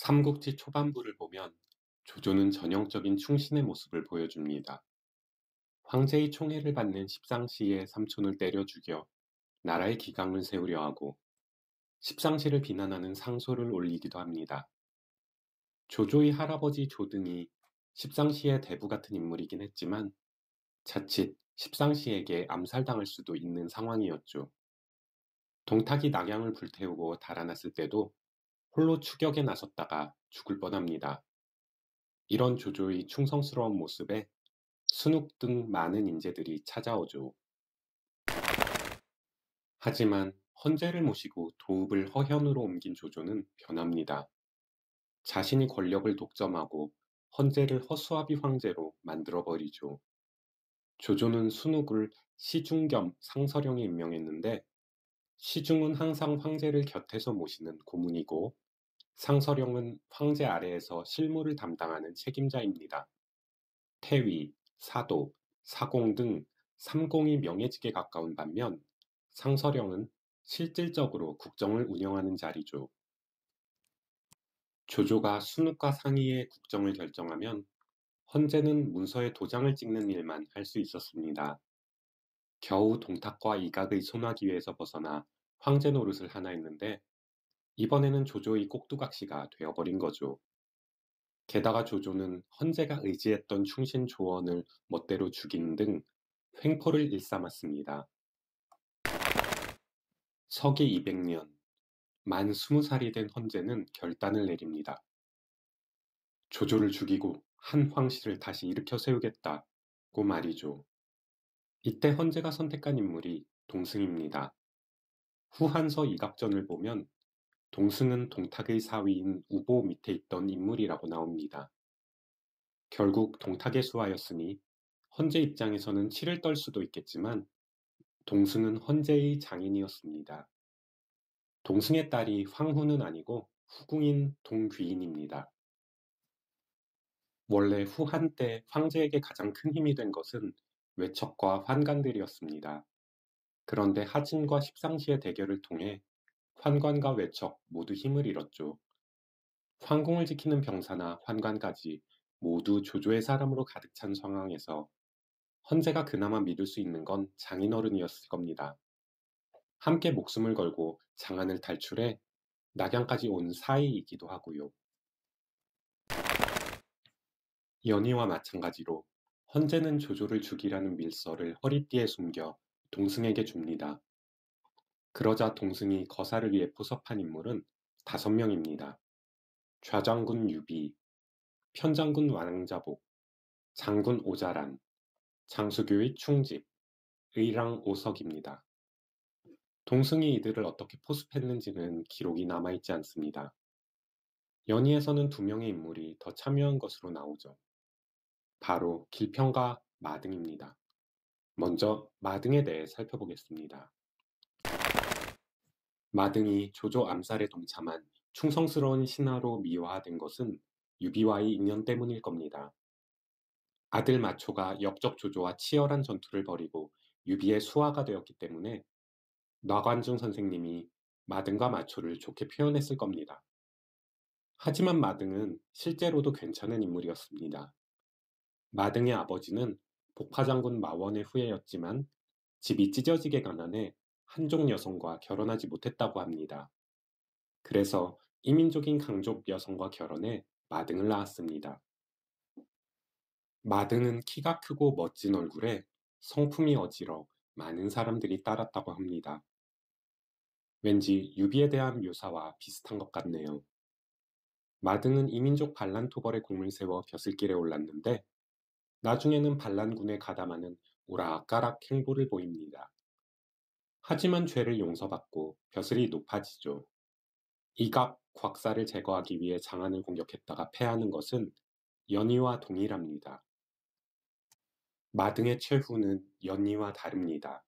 삼국지 초반부를 보면 조조는 전형적인 충신의 모습을 보여줍니다. 황제의 총애를 받는 십상시의 삼촌을 때려 죽여 나라의 기강을 세우려 하고 십상시를 비난하는 상소를 올리기도 합니다. 조조의 할아버지 조등이 십상시의 대부 같은 인물이긴 했지만 자칫 십상시에게 암살당할 수도 있는 상황이었죠. 동탁이 낙양을 불태우고 달아났을 때도 홀로 추격에 나섰다가 죽을 뻔합니다. 이런 조조의 충성스러운 모습에 순욱 등 많은 인재들이 찾아오죠. 하지만 헌제를 모시고 도읍을 허현으로 옮긴 조조는 변합니다. 자신이 권력을 독점하고 헌제를 허수아비 황제로 만들어버리죠. 조조는 순욱을 시중 겸 상서령에 임명했는데 시중은 항상 황제를 곁에서 모시는 고문이고 상서령은 황제 아래에서 실무를 담당하는 책임자입니다. 태위, 사도, 사공 등 삼공이 명예직에 가까운 반면 상서령은 실질적으로 국정을 운영하는 자리죠. 조조가 순욱과 상의해 국정을 결정하면 헌제는 문서에 도장을 찍는 일만 할 수 있었습니다. 겨우 동탁과 이각의 손아귀에서 벗어나 황제 노릇을 하나 했는데 이번에는 조조의 꼭두각시가 되어버린 거죠. 게다가 조조는 헌제가 의지했던 충신 조원을 멋대로 죽이는 등 횡포를 일삼았습니다. 서기 200년, 만 20살이 된 헌제는 결단을 내립니다. 조조를 죽이고 한 황실을 다시 일으켜 세우겠다고 말이죠. 이때 헌제가 선택한 인물이 동승입니다. 후한서 이각전을 보면 동승은 동탁의 사위인 우보 밑에 있던 인물이라고 나옵니다. 결국 동탁의 수하였으니 헌제 입장에서는 치를 떨 수도 있겠지만 동승은 헌제의 장인이었습니다. 동승의 딸이 황후는 아니고 후궁인 동귀인입니다. 원래 후한 때 황제에게 가장 큰 힘이 된 것은 외척과 환관들이었습니다. 그런데 하진과 십상시의 대결을 통해 환관과 외척 모두 힘을 잃었죠. 황궁을 지키는 병사나 환관까지 모두 조조의 사람으로 가득 찬 상황에서 헌제가 그나마 믿을 수 있는 건 장인어른이었을 겁니다. 함께 목숨을 걸고 장안을 탈출해 낙양까지 온 사이이기도 하고요. 연희와 마찬가지로 헌제는 조조를 죽이라는 밀서를 허리띠에 숨겨 동승에게 줍니다. 그러자 동승이 거사를 위해 포섭한 인물은 5명입니다. 좌장군 유비, 편장군 완장복, 장군 오자란, 장수교의 충집, 의랑 오석입니다. 동승이 이들을 어떻게 포섭했는지는 기록이 남아있지 않습니다. 연희에서는 2명의 인물이 더 참여한 것으로 나오죠. 바로 길평과 마등입니다. 먼저 마등에 대해 살펴보겠습니다. 마등이 조조 암살에 동참한 충성스러운 신하로 미화된 것은 유비와의 인연 때문일 겁니다. 아들 마초가 역적 조조와 치열한 전투를 벌이고 유비의 수하가 되었기 때문에 놔관중 선생님이 마등과 마초를 좋게 표현했을 겁니다. 하지만 마등은 실제로도 괜찮은 인물이었습니다. 마등의 아버지는 복화장군 마원의 후예였지만 집이 찢어지게 가난해 한족 여성과 결혼하지 못했다고 합니다. 그래서 이민족인 강족 여성과 결혼해 마등을 낳았습니다. 마등은 키가 크고 멋진 얼굴에 성품이 어지러 많은 사람들이 따랐다고 합니다. 왠지 유비에 대한 묘사와 비슷한 것 같네요. 마등은 이민족 반란토벌에 공을 세워 벼슬길에 올랐는데 나중에는 반란군에 가담하는 오락가락 행보를 보입니다. 하지만 죄를 용서받고 벼슬이 높아지죠. 이각 곽사를 제거하기 위해 장안을 공격했다가 패하는 것은 연희와 동일합니다. 마등의 최후는 연희와 다릅니다.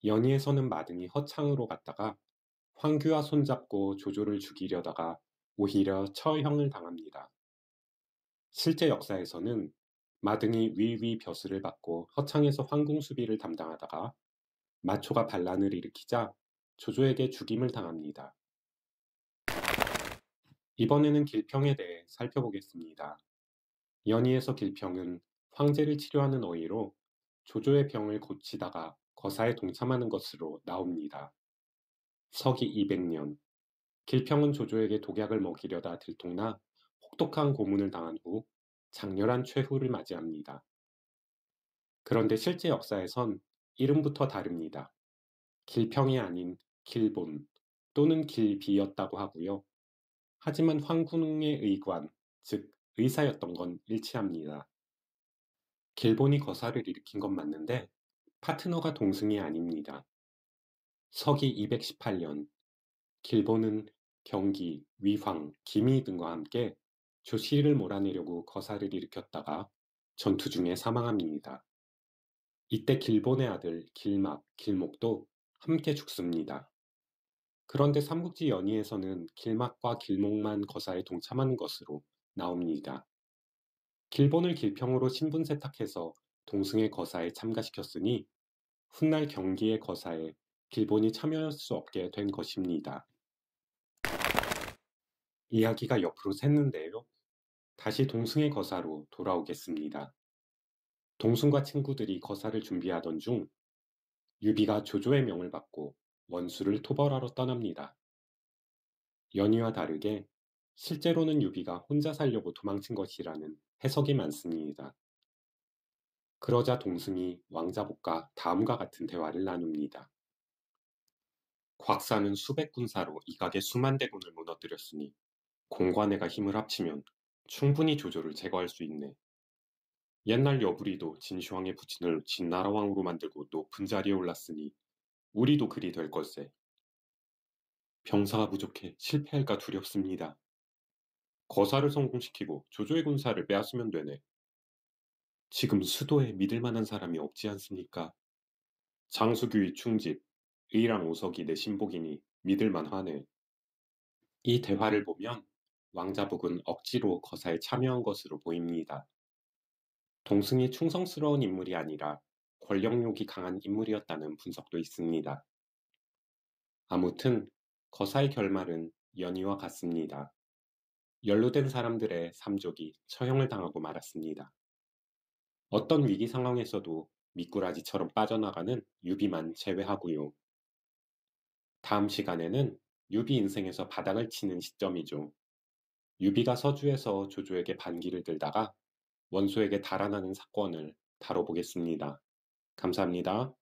연희에서는 마등이 허창으로 갔다가 황규와 손잡고 조조를 죽이려다가 오히려 처형을 당합니다. 실제 역사에서는 마등이 위위 벼슬을 받고 허창에서 황궁 수비를 담당하다가 마초가 반란을 일으키자 조조에게 죽임을 당합니다. 이번에는 길평에 대해 살펴보겠습니다. 연희에서 길평은 황제를 치료하는 어의로 조조의 병을 고치다가 거사에 동참하는 것으로 나옵니다. 서기 200년, 길평은 조조에게 독약을 먹이려다 들통나 혹독한 고문을 당한 후 장렬한 최후를 맞이합니다. 그런데 실제 역사에선 이름부터 다릅니다. 길평이 아닌 길본 또는 길비였다고 하고요. 하지만 황궁의 의관, 즉 의사였던 건 일치합니다. 길본이 거사를 일으킨 건 맞는데 파트너가 동승이 아닙니다. 서기 218년, 길본은 경기, 위황, 기미 등과 함께 조씨를 몰아내려고 거사를 일으켰다가 전투 중에 사망합니다. 이때 길본의 아들 길막, 길목도 함께 죽습니다. 그런데 삼국지 연의에서는 길막과 길목만 거사에 동참하는 것으로 나옵니다. 길본을 길평으로 신분 세탁해서 동승의 거사에 참가시켰으니 훗날 경기의 거사에 길본이 참여할 수 없게 된 것입니다. 이야기가 옆으로 샜는데요. 다시 동승의 거사로 돌아오겠습니다. 동승과 친구들이 거사를 준비하던 중 유비가 조조의 명을 받고 원수를 토벌하러 떠납니다. 연희와 다르게 실제로는 유비가 혼자 살려고 도망친 것이라는 해석이 많습니다. 그러자 동승이 왕자복과 다음과 같은 대화를 나눕니다. 곽사는 수백 군사로 이각의 수만 대군을 무너뜨렸으니 공관회가 힘을 합치면 충분히 조조를 제거할 수 있네. 옛날 여부리도 진시황의 부친을 진나라왕으로 만들고 높은 자리에 올랐으니 우리도 그리 될 걸세. 병사가 부족해 실패할까 두렵습니다. 거사를 성공시키고 조조의 군사를 빼앗으면 되네. 지금 수도에 믿을 만한 사람이 없지 않습니까? 장수규의 충집, 의랑 오석이 내 신복이니 믿을 만하네. 이 대화를 보면 왕자복은 억지로 거사에 참여한 것으로 보입니다. 동승이 충성스러운 인물이 아니라 권력욕이 강한 인물이었다는 분석도 있습니다. 아무튼 거사의 결말은 연희와 같습니다. 연루된 사람들의 삼족이 처형을 당하고 말았습니다. 어떤 위기 상황에서도 미꾸라지처럼 빠져나가는 유비만 제외하고요. 다음 시간에는 유비 인생에서 바닥을 치는 시점이죠. 유비가 서주에서 조조에게 반기를 들다가 원소에게 달아나는 사건을 다뤄보겠습니다. 감사합니다.